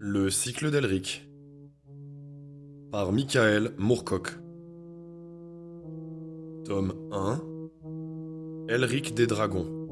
Le cycle d'Elric par Michael Moorcock. Tome 1. Elric des Dragons.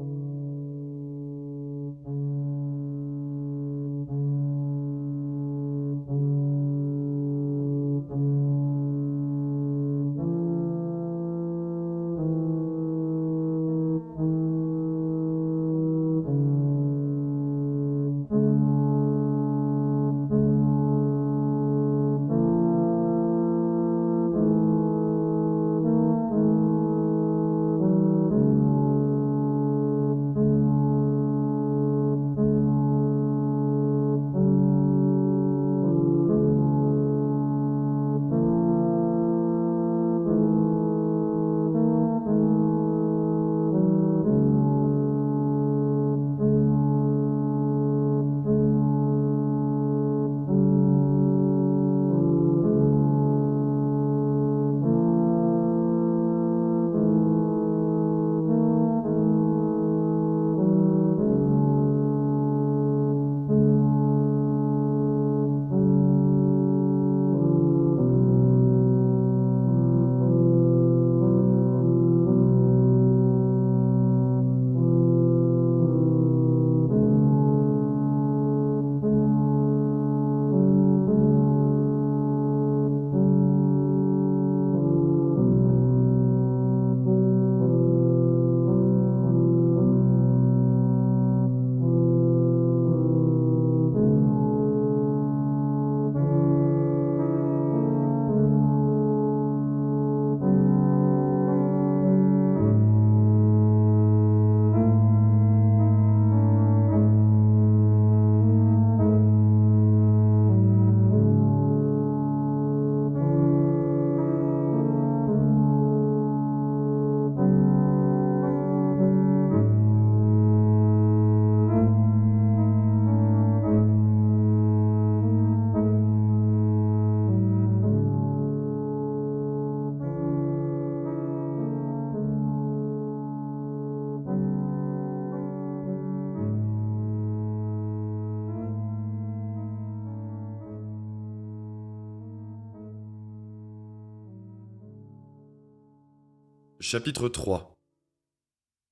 Chapitre 3.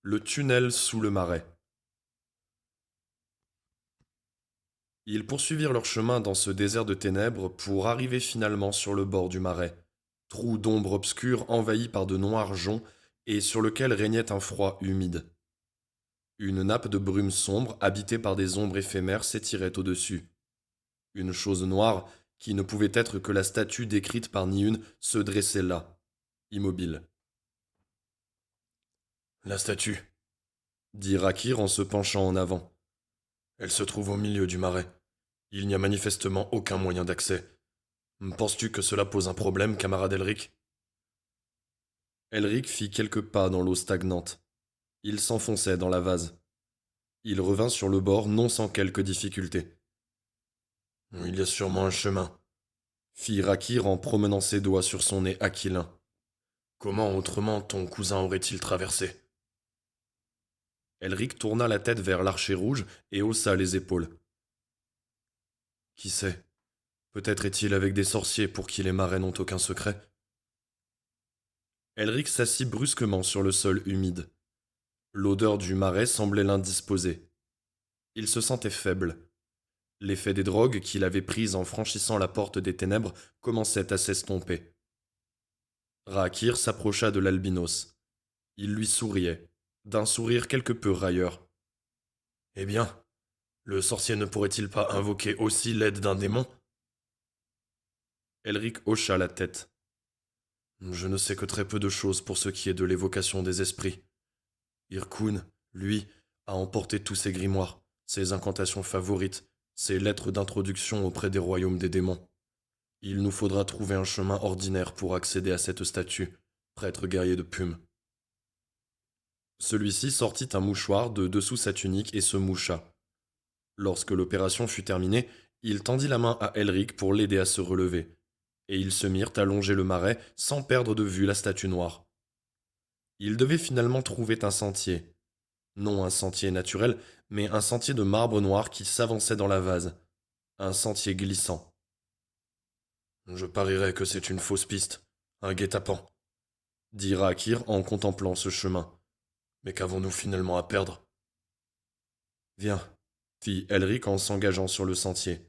Le tunnel sous le marais. Ils poursuivirent leur chemin dans ce désert de ténèbres pour arriver finalement sur le bord du marais, trou d'ombre obscur envahi par de noirs joncs et sur lequel régnait un froid humide. Une nappe de brume sombre, habitée par des ombres éphémères, s'étirait au-dessus. Une chose noire, qui ne pouvait être que la statue décrite par Niune, se dressait là, immobile. La statue, dit Rakir en se penchant en avant. Elle se trouve au milieu du marais. Il n'y a manifestement aucun moyen d'accès. Penses-tu que cela pose un problème, camarade Elric ? Elric fit quelques pas dans l'eau stagnante. Il s'enfonçait dans la vase. Il revint sur le bord non sans quelque difficulté. Il y a sûrement un chemin, fit Rakir en promenant ses doigts sur son nez aquilin. Comment autrement ton cousin aurait-il traversé ? Elric tourna la tête vers l'archer rouge et haussa les épaules. Qui sait ? Peut-être est-il avec des sorciers pour qui les marais n'ont aucun secret. Elric s'assit brusquement sur le sol humide. L'odeur du marais semblait l'indisposer. Il se sentait faible. L'effet des drogues qu'il avait prises en franchissant la porte des ténèbres commençait à s'estomper. Rakir s'approcha de l'albinos. Il lui souriait, d'un sourire quelque peu railleur. Eh bien, le sorcier ne pourrait-il pas invoquer aussi l'aide d'un démon ? Elric hocha la tête. Je ne sais que très peu de choses pour ce qui est de l'évocation des esprits. Irkun, lui, a emporté tous ses grimoires, ses incantations favorites, ses lettres d'introduction auprès des royaumes des démons. Il nous faudra trouver un chemin ordinaire pour accéder à cette statue, prêtre guerrier de Pume. Celui-ci sortit un mouchoir de dessous sa tunique et se moucha. Lorsque l'opération fut terminée, il tendit la main à Elric pour l'aider à se relever, et ils se mirent à longer le marais sans perdre de vue la statue noire. Ils devaient finalement trouver un sentier. Non un sentier naturel, mais un sentier de marbre noir qui s'avançait dans la vase. Un sentier glissant. Je parierais que c'est une fausse piste, un guet-apens, dit Raakir en contemplant ce chemin. Mais qu'avons-nous finalement à perdre? Viens, fit Elric en s'engageant sur le sentier.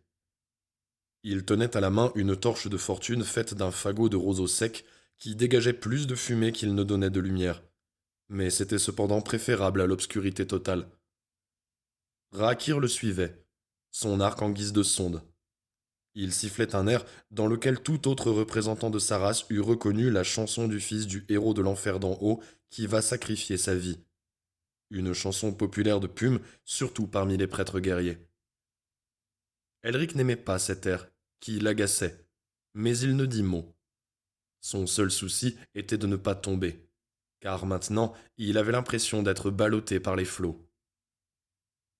Il tenait à la main une torche de fortune faite d'un fagot de roseau sec qui dégageait plus de fumée qu'il ne donnait de lumière, mais c'était cependant préférable à l'obscurité totale. Raakir le suivait, son arc en guise de sonde. Il sifflait un air dans lequel tout autre représentant de sa race eût reconnu la chanson du fils du héros de l'enfer d'en haut qui va sacrifier sa vie. Une chanson populaire de Pume, surtout parmi les prêtres guerriers. Elric n'aimait pas cet air, qui l'agaçait, mais il ne dit mot. Son seul souci était de ne pas tomber, car maintenant il avait l'impression d'être ballotté par les flots.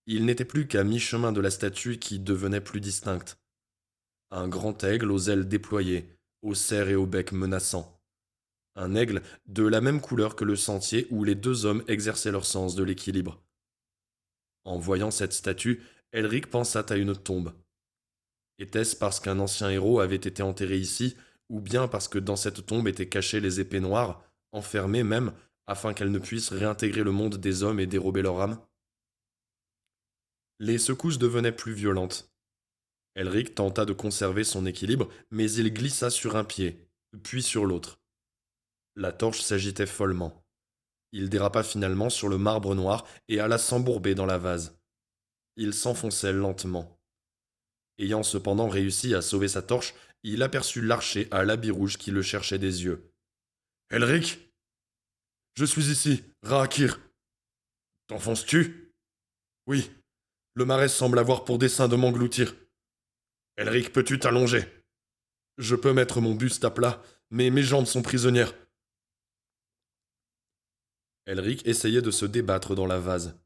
Il n'était plus qu'à mi-chemin de la statue qui devenait plus distincte. Un grand aigle aux ailes déployées, au cerf et au bec menaçant. Un aigle de la même couleur que le sentier où les deux hommes exerçaient leur sens de l'équilibre. En voyant cette statue, Elric pensa à une tombe. Était-ce parce qu'un ancien héros avait été enterré ici, ou bien parce que dans cette tombe étaient cachées les épées noires, enfermées même, afin qu'elles ne puissent réintégrer le monde des hommes et dérober leur âme? Les secousses devenaient plus violentes. Elric tenta de conserver son équilibre, mais il glissa sur un pied, puis sur l'autre. La torche s'agitait follement. Il dérapa finalement sur le marbre noir et alla s'embourber dans la vase. Il s'enfonçait lentement. Ayant cependant réussi à sauver sa torche, il aperçut l'archer à l'habit rouge qui le cherchait des yeux. Elric? Je suis ici, Raakir. T'enfonces-tu? Oui. Le marais semble avoir pour dessein de m'engloutir. Elric, peux-tu t'allonger? Je peux mettre mon buste à plat, mais mes jambes sont prisonnières. Elric essayait de se débattre dans la vase.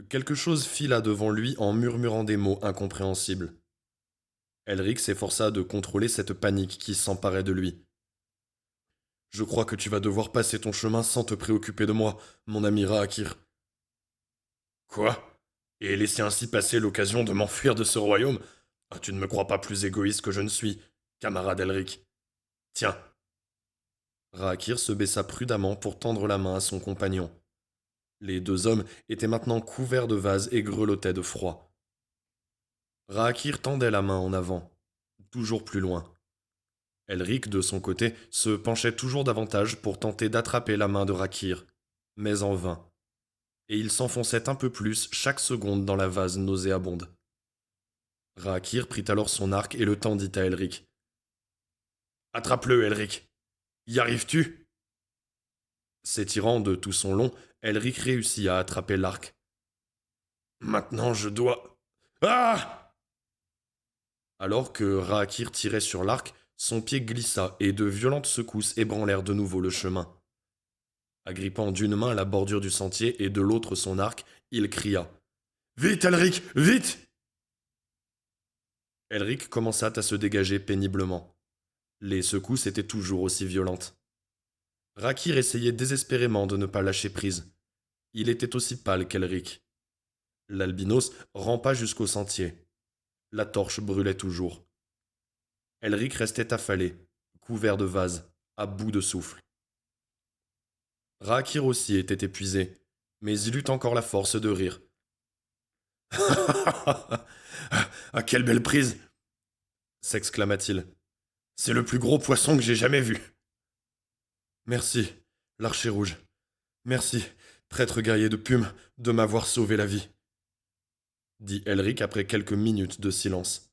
Quelque chose fila devant lui en murmurant des mots incompréhensibles. Elric s'efforça de contrôler cette panique qui s'emparait de lui. Je crois que tu vas devoir passer ton chemin sans te préoccuper de moi, mon ami Raakir. Quoi? Et laisser ainsi passer l'occasion de m'enfuir de ce royaume? Ah, tu ne me crois pas plus égoïste que je ne suis, camarade Elric. Tiens. Raakir se baissa prudemment pour tendre la main à son compagnon. Les deux hommes étaient maintenant couverts de vases et grelottaient de froid. Raakir tendait la main en avant, toujours plus loin. Elric, de son côté, se penchait toujours davantage pour tenter d'attraper la main de Raakir, mais en vain. Et il s'enfonçait un peu plus chaque seconde dans la vase nauséabonde. Raakir prit alors son arc et le tendit à Elric. Attrape-le, Elric. Y arrives-tu? S'étirant de tout son long, Elric réussit à attraper l'arc. Maintenant je dois... Ah! Alors que Raakir tirait sur l'arc, son pied glissa et de violentes secousses ébranlèrent de nouveau le chemin. Agrippant d'une main la bordure du sentier et de l'autre son arc, il cria. Vite, Elric, vite! Elric commença à se dégager péniblement. Les secousses étaient toujours aussi violentes. Raakir essayait désespérément de ne pas lâcher prise. Il était aussi pâle qu'Elric. L'albinos rampa jusqu'au sentier. La torche brûlait toujours. Elric restait affalé, couvert de vases, à bout de souffle. Raakir aussi était épuisé, mais il eut encore la force de rire. Ah, quelle belle prise! S'exclama-t-il. C'est le plus gros poisson que j'ai jamais vu. Merci, l'archer rouge. Merci, prêtre guerrier de Pume, de m'avoir sauvé la vie, dit Elric après quelques minutes de silence.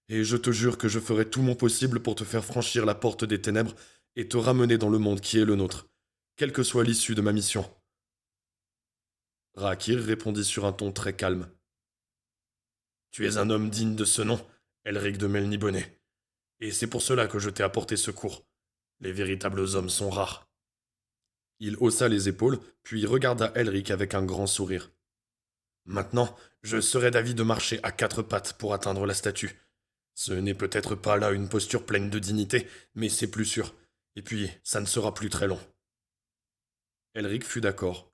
Et je te jure que je ferai tout mon possible pour te faire franchir la porte des ténèbres et te ramener dans le monde qui est le nôtre, quelle que soit l'issue de ma mission. Raakir répondit sur un ton très calme. Tu es un homme digne de ce nom, Elric de Melniboné, et c'est pour cela que je t'ai apporté secours. Les véritables hommes sont rares. Il haussa les épaules, puis regarda Elric avec un grand sourire. Maintenant, je serais d'avis de marcher à quatre pattes pour atteindre la statue. Ce n'est peut-être pas là une posture pleine de dignité, mais c'est plus sûr. Et puis, ça ne sera plus très long. Elric fut d'accord.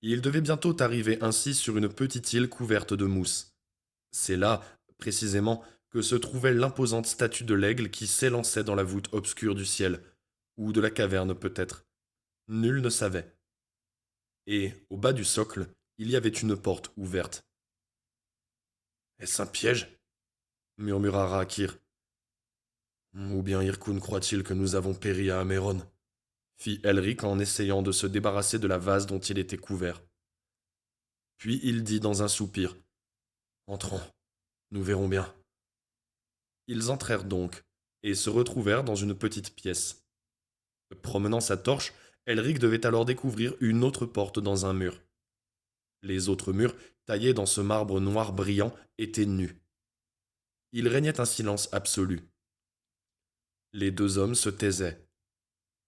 Il devait bientôt arriver ainsi sur une petite île couverte de mousse. C'est là, précisément, que se trouvait l'imposante statue de l'aigle qui s'élançait dans la voûte obscure du ciel, ou de la caverne peut-être. Nul ne savait. Et, au bas du socle, il y avait une porte ouverte. Est-ce un piège murmura Rakir. Ou bien Irkun croit-il que nous avons péri à Améron fit Elric en essayant de se débarrasser de la vase dont il était couvert. Puis il dit dans un soupir. Entrons, nous verrons bien. Ils entrèrent donc, et se retrouvèrent dans une petite pièce. Promenant sa torche, Elric devait alors découvrir une autre porte dans un mur. Les autres murs, taillés dans ce marbre noir brillant, étaient nus. Il régnait un silence absolu. Les deux hommes se taisaient.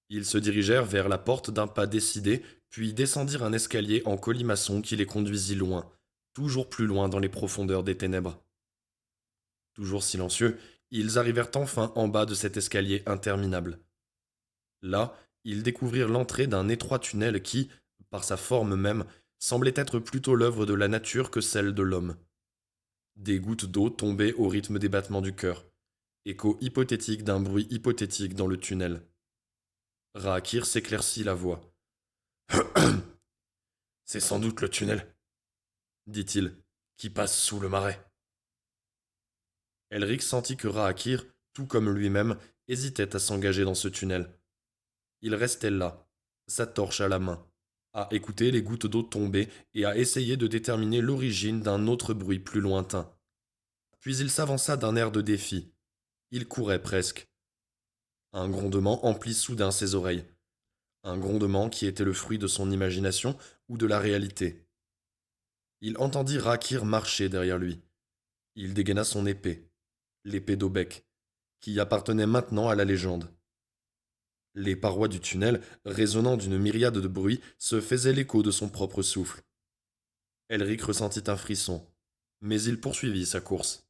Ils se dirigèrent vers la porte d'un pas décidé, puis descendirent un escalier en colimaçon qui les conduisit loin, toujours plus loin dans les profondeurs des ténèbres. Toujours silencieux, ils arrivèrent enfin en bas de cet escalier interminable. Là, ils découvrirent l'entrée d'un étroit tunnel qui, par sa forme même, semblait être plutôt l'œuvre de la nature que celle de l'homme. Des gouttes d'eau tombaient au rythme des battements du cœur, écho hypothétique d'un bruit hypothétique dans le tunnel. Raakir s'éclaircit la voix. C'est sans doute le tunnel, dit-il, qui passe sous le marais. Elric sentit que Raakir, tout comme lui-même, hésitait à s'engager dans ce tunnel. Il restait là, sa torche à la main, à écouter les gouttes d'eau tomber et à essayer de déterminer l'origine d'un autre bruit plus lointain. Puis il s'avança d'un air de défi. Il courait presque. Un grondement emplit soudain ses oreilles. Un grondement qui était le fruit de son imagination ou de la réalité. Il entendit Rakir marcher derrière lui. Il dégaina son épée, l'épée d'Aubec, qui appartenait maintenant à la légende. Les parois du tunnel, résonnant d'une myriade de bruits, se faisaient l'écho de son propre souffle. Elric ressentit un frisson, mais il poursuivit sa course.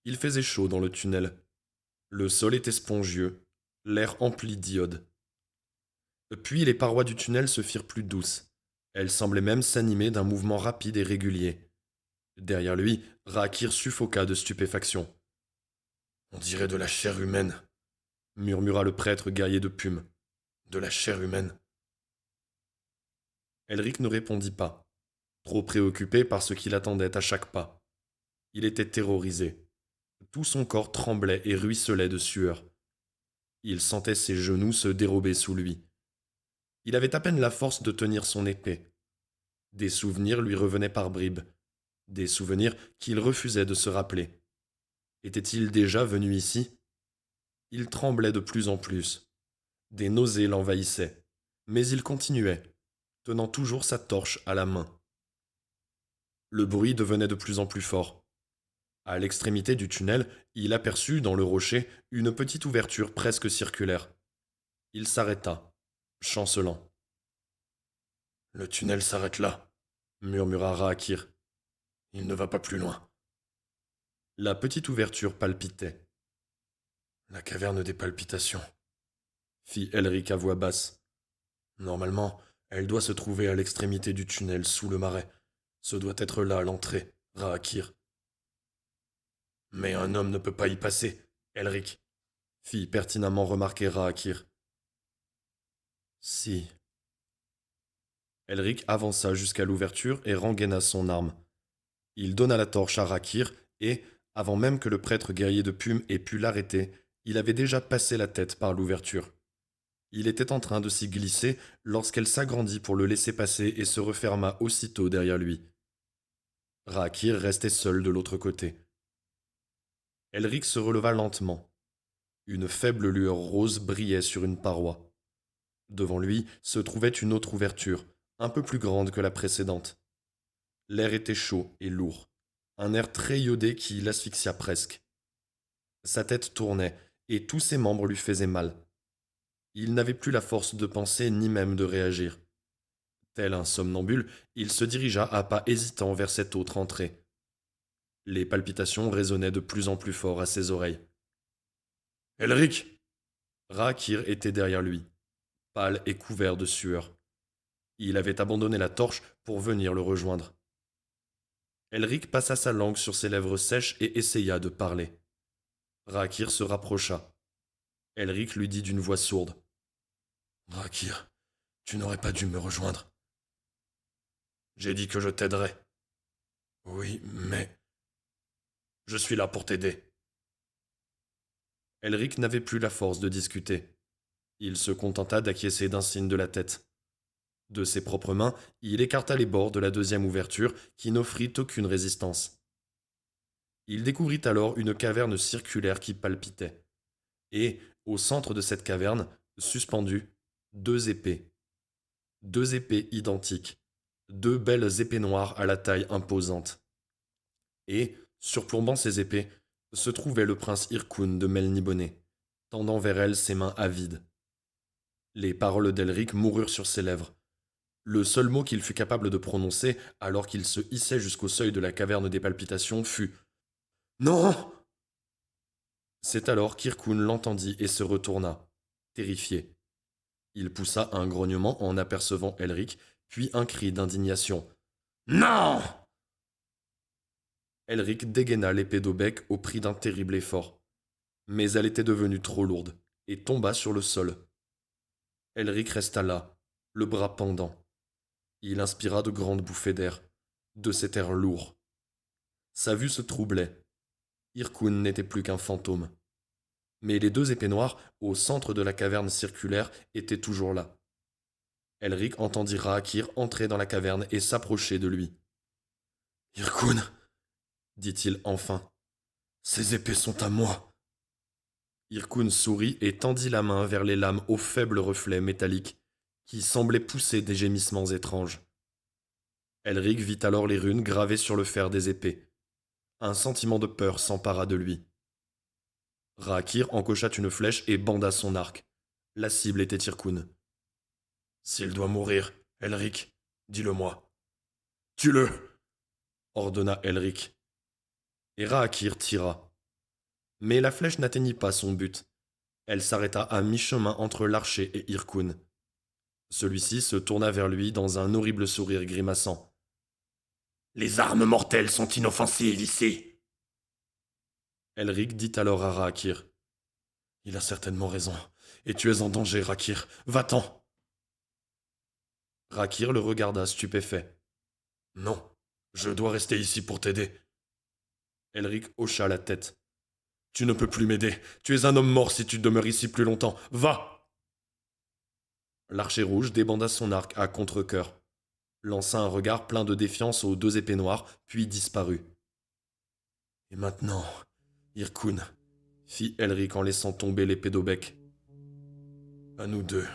Il faisait chaud dans le tunnel. Le sol était spongieux, l'air empli d'iode. Puis les parois du tunnel se firent plus douces. Elles semblaient même s'animer d'un mouvement rapide et régulier. Derrière lui, Rakir suffoqua de stupéfaction. On dirait de la chair humaine, murmura le prêtre guerrier de Pume. De la chair humaine. Elric ne répondit pas, trop préoccupé par ce qui l'attendait à chaque pas. Il était terrorisé. Tout son corps tremblait et ruisselait de sueur. Il sentait ses genoux se dérober sous lui. Il avait à peine la force de tenir son épée. Des souvenirs lui revenaient par bribes, des souvenirs qu'il refusait de se rappeler. Était-il déjà venu ici? Il tremblait de plus en plus. Des nausées l'envahissaient, mais il continuait, tenant toujours sa torche à la main. Le bruit devenait de plus en plus fort. À l'extrémité du tunnel, il aperçut dans le rocher une petite ouverture presque circulaire. Il s'arrêta, chancelant. Le tunnel s'arrête là, murmura Raakir. Il ne va pas plus loin. La petite ouverture palpitait. La caverne des palpitations, fit Elric à voix basse. Normalement, elle doit se trouver à l'extrémité du tunnel, sous le marais. Ce doit être là l'entrée, Raakir. Mais un homme ne peut pas y passer, Elric, fit pertinemment remarquer Raakir. Si. Elric avança jusqu'à l'ouverture et rengaina son arme. Il donna la torche à Rakir et, avant même que le prêtre guerrier de Pume ait pu l'arrêter, il avait déjà passé la tête par l'ouverture. Il était en train de s'y glisser lorsqu'elle s'agrandit pour le laisser passer et se referma aussitôt derrière lui. Rakir restait seul de l'autre côté. Elric se releva lentement. Une faible lueur rose brillait sur une paroi. Devant lui se trouvait une autre ouverture, un peu plus grande que la précédente. L'air était chaud et lourd, un air très iodé qui l'asphyxia presque. Sa tête tournait, et tous ses membres lui faisaient mal. Il n'avait plus la force de penser ni même de réagir. Tel un somnambule, il se dirigea à pas hésitants vers cette autre entrée. Les palpitations résonnaient de plus en plus fort à ses oreilles. Elric Raakir était derrière lui, pâle et couvert de sueur. Il avait abandonné la torche pour venir le rejoindre. Elric passa sa langue sur ses lèvres sèches et essaya de parler. Raakir se rapprocha. Elric lui dit d'une voix sourde. Raakir, tu n'aurais pas dû me rejoindre. J'ai dit que je t'aiderais. Oui, mais... Je suis là pour t'aider. Elric n'avait plus la force de discuter. Il se contenta d'acquiescer d'un signe de la tête. De ses propres mains, il écarta les bords de la deuxième ouverture qui n'offrit aucune résistance. Il découvrit alors une caverne circulaire qui palpitait. Et, au centre de cette caverne, suspendues, deux épées. Deux épées identiques. Deux belles épées noires à la taille imposante. Et, surplombant ces épées, se trouvait le prince Irkun de Melniboné, tendant vers elle ses mains avides. Les paroles d'Elric moururent sur ses lèvres. Le seul mot qu'il fut capable de prononcer, alors qu'il se hissait jusqu'au seuil de la caverne des palpitations, fut « Non !» C'est alors qu'Irkun l'entendit et se retourna, terrifié. Il poussa un grognement en apercevant Elric, puis un cri d'indignation. « Non !» Elric dégaina l'épée d'Aubec au prix d'un terrible effort. Mais elle était devenue trop lourde, et tomba sur le sol. Elric resta là, le bras pendant. Il inspira de grandes bouffées d'air, de cet air lourd. Sa vue se troublait. Irkun n'était plus qu'un fantôme. Mais les deux épées noires, au centre de la caverne circulaire, étaient toujours là. Elric entendit Raakir entrer dans la caverne et s'approcher de lui. « Irkun !» dit-il enfin. « Ces épées sont à moi !» Irkun sourit et tendit la main vers les lames aux faibles reflets métalliques, qui semblaient pousser des gémissements étranges. Elric vit alors les runes gravées sur le fer des épées. Un sentiment de peur s'empara de lui. Raakir encocha une flèche et banda son arc. La cible était Irkun. « S'il doit mourir, Elric, dis-le-moi. »« Tue-le !» ordonna Elric. Et Raakir tira. Mais la flèche n'atteignit pas son but. Elle s'arrêta à mi-chemin entre l'archer et Irkun. Celui-ci se tourna vers lui dans un horrible sourire grimaçant. « Les armes mortelles sont inoffensives ici !» Elric dit alors à Raakir. « Il a certainement raison, et tu es en danger, Raakir. Va-t'en !» Raakir le regarda stupéfait. « Non, je dois rester ici pour t'aider. » Elric hocha la tête. « Tu ne peux plus m'aider. Tu es un homme mort si tu demeures ici plus longtemps. Va !» L'archer rouge débanda son arc à contre-cœur, lança un regard plein de défiance aux deux épées noires, puis disparut. « Et maintenant, Irkun, fit Elric en laissant tomber l'épée d'Aubec. À nous deux.